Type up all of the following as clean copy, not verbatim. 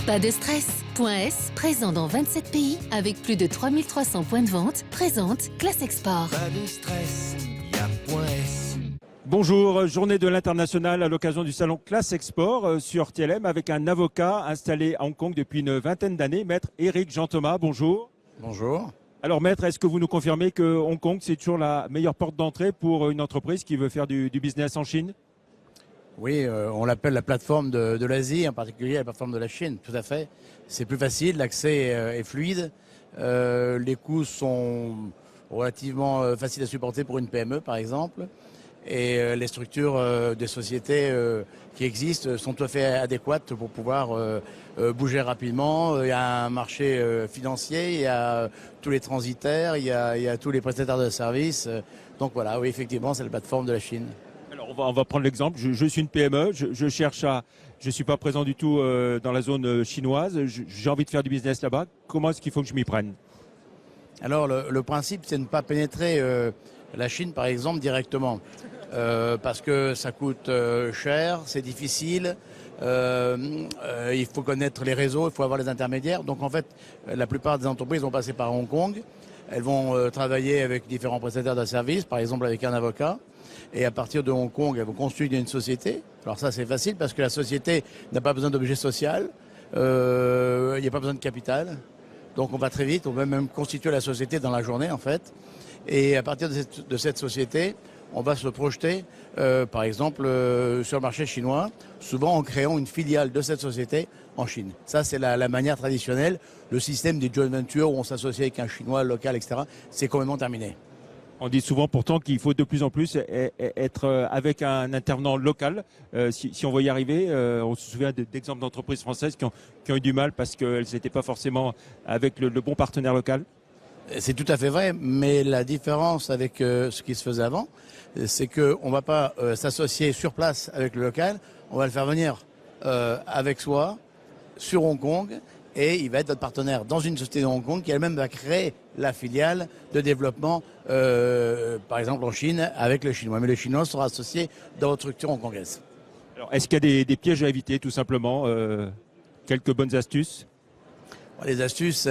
Pas de stress. .s, présent dans 27 pays avec plus de 3300 points de vente, présente Classe Export. Pas de stress, y'a .s. Bonjour, journée de l'international à l'occasion du salon Classe Export sur TLM avec un avocat installé à Hong Kong depuis une vingtaine d'années, maître Éric Jean-Thomas. Bonjour. Bonjour. Alors maître, est-ce que vous nous confirmez que Hong Kong c'est toujours la meilleure porte d'entrée pour une entreprise qui veut faire du business en Chine? Oui, on l'appelle la plateforme de l'Asie, en particulier la plateforme de la Chine, tout à fait. C'est plus facile, l'accès est fluide, les coûts sont relativement faciles à supporter pour une PME par exemple, et les structures des sociétés qui existent sont tout à fait adéquates pour pouvoir bouger rapidement. Il y a un marché financier, il y a tous les transitaires, il y a tous les prestataires de services. Donc voilà, oui, effectivement, c'est la plateforme de la Chine. Alors on va prendre l'exemple, je suis une PME, je cherche je suis pas présent du tout dans la zone chinoise, j'ai envie de faire du business là-bas, comment est-ce qu'il faut que je m'y prenne? Alors le principe, c'est de ne pas pénétrer la Chine par exemple directement, parce que ça coûte cher, c'est difficile, il faut connaître les réseaux, il faut avoir les intermédiaires. Donc en fait, la plupart des entreprises vont passer par Hong Kong, elles vont travailler avec différents prestataires de services, par exemple avec un avocat. Et à partir de Hong Kong, elles vont constituer une société. Alors ça, c'est facile parce que la société n'a pas besoin d'objet social, il n'y a pas besoin de capital. Donc on va très vite, on va même constituer la société dans la journée en fait. Et à partir de cette société, on va se projeter, par exemple, sur le marché chinois, souvent en créant une filiale de cette société en Chine. Ça, c'est la manière traditionnelle. Le système des joint ventures où on s'associe avec un Chinois local, etc., c'est complètement terminé. On dit souvent pourtant qu'il faut de plus en plus être avec un intervenant local si on veut y arriver. On se souvient d'exemples d'entreprises françaises qui ont eu du mal parce qu'elles n'étaient pas forcément avec le bon partenaire local. C'est tout à fait vrai, mais la différence avec ce qui se faisait avant, c'est qu'on ne va pas s'associer sur place avec le local, on va le faire venir avec soi sur Hong Kong. Et il va être notre partenaire dans une société de Hong Kong qui elle-même va créer la filiale de développement, par exemple en Chine, avec le Chinois. Mais le Chinois sera associé dans votre structure hongkongaise. Alors, est-ce qu'il y a des pièges à éviter, tout simplement? Quelques bonnes astuces? Les astuces,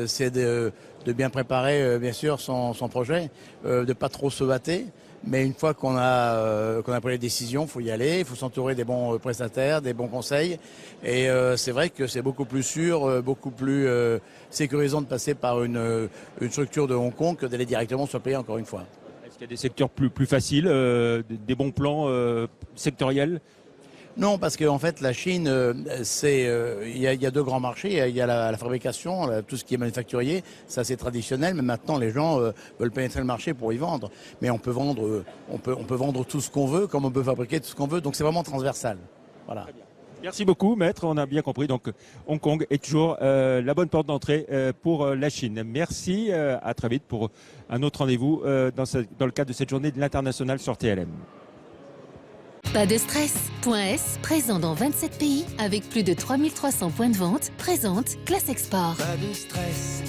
c'est de bien préparer, bien sûr, son projet, de ne pas trop se hâter. Mais une fois qu'on a pris les décisions, il faut y aller, il faut s'entourer des bons prestataires, des bons conseils. Et c'est vrai que c'est beaucoup plus sûr, beaucoup plus sécurisant de passer par une structure de Hong Kong que d'aller directement sur le pays, encore une fois. Est-ce qu'il y a des secteurs plus faciles, des bons plans sectoriels? Non, parce qu'en fait, la Chine, il y a deux grands marchés. Il y a la fabrication, tout ce qui est manufacturier, ça c'est traditionnel. Mais maintenant, les gens veulent pénétrer le marché pour y vendre. Mais on peut vendre tout ce qu'on veut, comme on peut fabriquer tout ce qu'on veut. Donc c'est vraiment transversal. Voilà. Merci beaucoup, maître. On a bien compris. Donc, Hong Kong est toujours la bonne porte d'entrée pour la Chine. Merci. À très vite pour un autre rendez-vous dans le cadre de cette journée de l'international sur TLM. Pas de stress. .s, présent dans 27 pays avec plus de 3300 points de vente, présente Classe Export. Pas de stress,